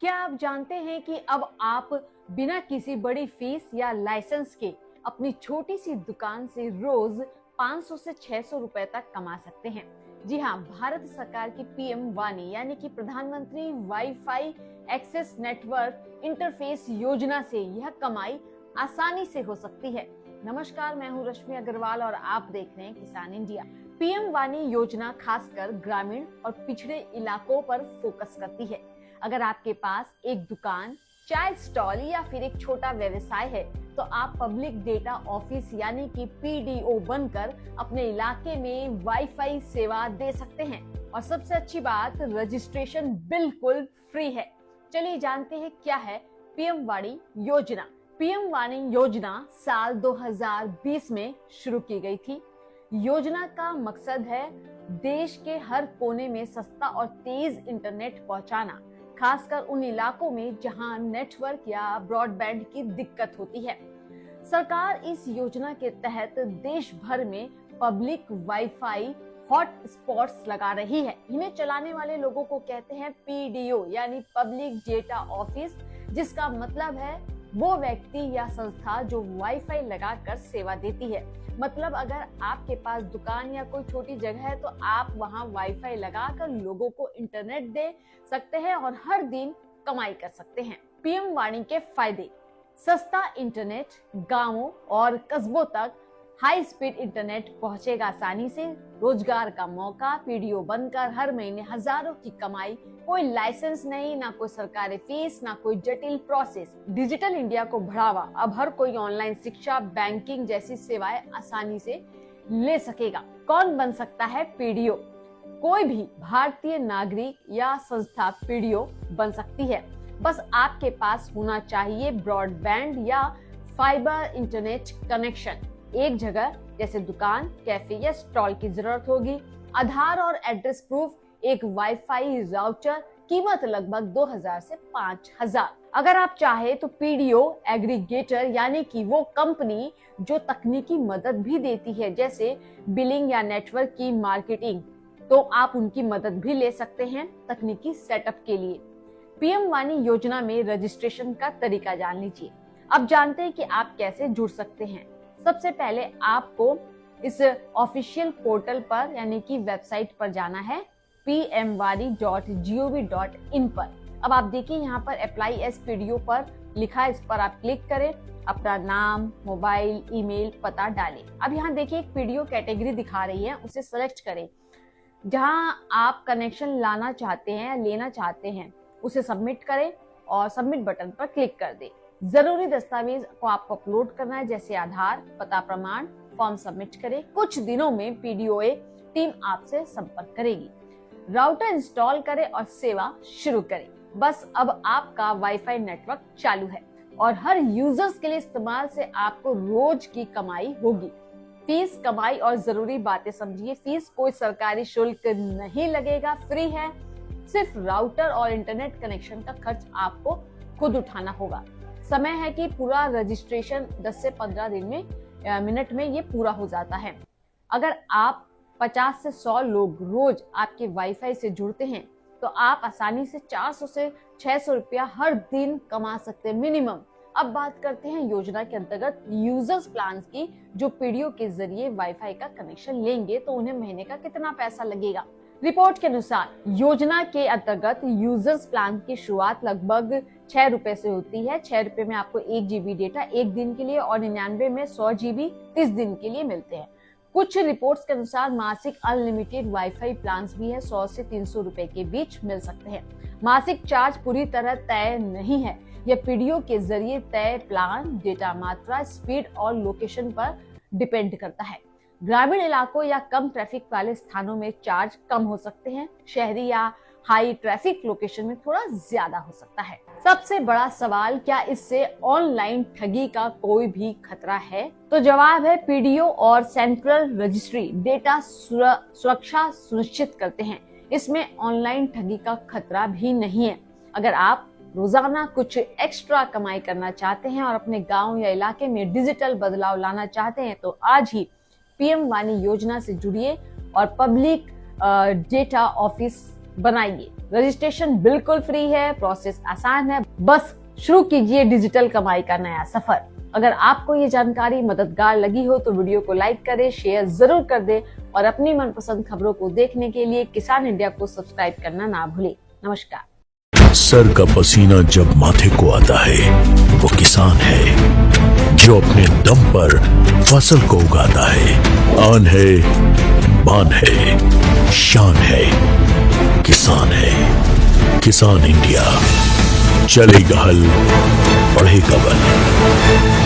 क्या आप जानते हैं कि अब आप बिना किसी बड़ी फीस या लाइसेंस के अपनी छोटी सी दुकान से रोज 500 से 600 रुपए तक कमा सकते हैं। जी हाँ, भारत सरकार की पीएम वाणी यानी कि प्रधानमंत्री वाईफाई एक्सेस नेटवर्क इंटरफेस योजना से यह कमाई आसानी से हो सकती है। नमस्कार, मैं हूँ रश्मि अग्रवाल और आप देख रहे हैं किसान इंडिया। पीएम वाणी योजना खासकर ग्रामीण और पिछड़े इलाकों पर फोकस करती है। अगर आपके पास एक दुकान, चाय स्टॉल या फिर एक छोटा व्यवसाय है तो आप पब्लिक डेटा ऑफिस यानी कि पीडीओ बनकर अपने इलाके में वाईफाई सेवा दे सकते हैं। और सबसे अच्छी बात, रजिस्ट्रेशन बिल्कुल फ्री है। चलिए जानते हैं क्या है पीएम वाणी योजना। पीएम वाणी योजना साल 2020 में शुरू की गई थी। योजना का मकसद है देश के हर कोने में सस्ता और तेज इंटरनेट पहुंचाना, खासकर उन इलाकों में जहां नेटवर्क या ब्रॉडबैंड की दिक्कत होती है। सरकार इस योजना के तहत देश भर में पब्लिक वाईफाई हॉट स्पॉट्स लगा रही है। इन्हें चलाने वाले लोगों को कहते हैं पीडीओ यानी पब्लिक डेटा ऑफिस, जिसका मतलब है वो व्यक्ति या संस्था जो वाईफाई लगाकर सेवा देती है। मतलब अगर आपके पास दुकान या कोई छोटी जगह है तो आप वहां वाईफाई लगाकर लोगों को इंटरनेट दे सकते हैं और हर दिन कमाई कर सकते हैं। पीएम वाणी के फायदे: सस्ता इंटरनेट, गांवों और कस्बों तक हाई स्पीड इंटरनेट पहुंचेगा आसानी से, रोजगार का मौका, पीडीओ बनकर हर महीने हजारों की कमाई, कोई लाइसेंस नहीं, ना कोई सरकारी फीस, ना कोई जटिल प्रोसेस। डिजिटल इंडिया को बढ़ावा, अब हर कोई ऑनलाइन शिक्षा, बैंकिंग जैसी सेवाएं आसानी से ले सकेगा। कौन बन सकता है पीडीओ? कोई भी भारतीय नागरिक या संस्था पीडीओ बन सकती है। बस आपके पास होना चाहिए ब्रॉडबैंड या फाइबर इंटरनेट कनेक्शन। एक जगह जैसे दुकान, कैफे या स्टॉल की जरूरत होगी। आधार और एड्रेस प्रूफ, एक वाईफाई राउटर, कीमत लगभग 2000 से 5000। अगर आप चाहे तो पीडीओ एग्रीगेटर यानी कि वो कंपनी जो तकनीकी मदद भी देती है, जैसे बिलिंग या नेटवर्क की मार्केटिंग, तो आप उनकी मदद भी ले सकते हैं तकनीकी सेटअप के लिए। पीएम वाणी योजना में रजिस्ट्रेशन का तरीका जान लीजिए। अब जानते हैं कि आप कैसे जुड़ सकते हैं। सबसे पहले आपको इस ऑफिशियल पोर्टल पर यानी कि वेबसाइट पर जाना है pmwani.gov.in पर। अब आप देखिए यहाँ पर अप्लाई एज पीडीओ पर लिखा है, इस पर आप क्लिक करें, अपना नाम, मोबाइल, ईमेल, पता डालें। अब यहाँ देखिए एक पीडीओ कैटेगरी दिखा रही है, उसे सेलेक्ट करें। जहाँ आप कनेक्शन लाना चाहते हैं, लेना चाहते हैं, उसे सबमिट करें और सबमिट बटन पर क्लिक कर दें। जरूरी दस्तावेज को आपको अपलोड करना है, जैसे आधार, पता प्रमाण, फॉर्म सबमिट करें। कुछ दिनों में पीडीओए टीम आपसे संपर्क करेगी। राउटर इंस्टॉल करें और सेवा शुरू करें। बस अब आपका वाईफाई नेटवर्क चालू है और हर यूजर्स के लिए इस्तेमाल से आपको रोज की कमाई होगी। फीस, कमाई और जरूरी बातें समझिए। फीस कोई सरकारी शुल्क नहीं लगेगा, फ्री है। सिर्फ राउटर और इंटरनेट कनेक्शन का खर्च आपको खुद उठाना होगा। समय है कि पूरा रजिस्ट्रेशन 10 से 15 मिनट में ये पूरा हो जाता है। अगर आप 50 से 100 लोग रोज आपके वाईफाई से जुड़ते हैं तो आप आसानी से 400 से 600 रुपया हर दिन कमा सकते हैं मिनिमम। अब बात करते हैं योजना के अंतर्गत यूजर्स प्लान की। जो पीडीओ के जरिए वाईफाई का कनेक्शन लेंगे तो उन्हें महीने का कितना पैसा लगेगा। रिपोर्ट के अनुसार योजना के अंतर्गत यूजर्स प्लान की शुरुआत लगभग 6 रुपए से होती है। 6 रुपए में आपको 1 GB डेटा 1 दिन के लिए और 99 में 100 GB 30 दिन के लिए मिलते हैं। कुछ रिपोर्ट्स के अनुसार मासिक अनलिमिटेड वाईफाई प्लान भी है, 100 से 300 रुपए के बीच मिल सकते हैं। मासिक चार्ज पूरी तरह तय नहीं है। यह पीडीओ के जरिए तय प्लान, डेटा मात्रा, स्पीड और लोकेशन पर डिपेंड करता है। ग्रामीण इलाकों या कम ट्रैफिक वाले स्थानों में चार्ज कम हो सकते हैं। शहरी या हाई ट्रैफिक लोकेशन में थोड़ा ज्यादा हो सकता है। सबसे बड़ा सवाल, क्या इससे ऑनलाइन ठगी का कोई भी खतरा है? तो जवाब है, पीडीओ और सेंट्रल रजिस्ट्री डेटा सुरक्षा सुनिश्चित करते हैं। इसमें ऑनलाइन ठगी का खतरा भी नहीं है। अगर आप रोजाना कुछ एक्स्ट्रा कमाई करना चाहते हैं और अपने गांव या इलाके में डिजिटल बदलाव लाना चाहते हैं तो आज ही पीएम वाणी योजना से जुड़िए और पब्लिक डेटा ऑफिस बनाइए। रजिस्ट्रेशन बिल्कुल फ्री है, प्रोसेस आसान है। बस शुरू कीजिए डिजिटल कमाई का नया सफर। अगर आपको ये जानकारी मददगार लगी हो तो वीडियो को लाइक करें, शेयर जरूर कर दें और अपनी मनपसंद खबरों को देखने के लिए किसान इंडिया को सब्सक्राइब करना ना भूलें। नमस्कार। सर का पसीना जब माथे को आता है वो किसान है जो अपने दम पर फसल को उगाता है। आन है, बान है, शान है, किसान है। किसान इंडिया, चलेगा हल, बढ़ेगा बल।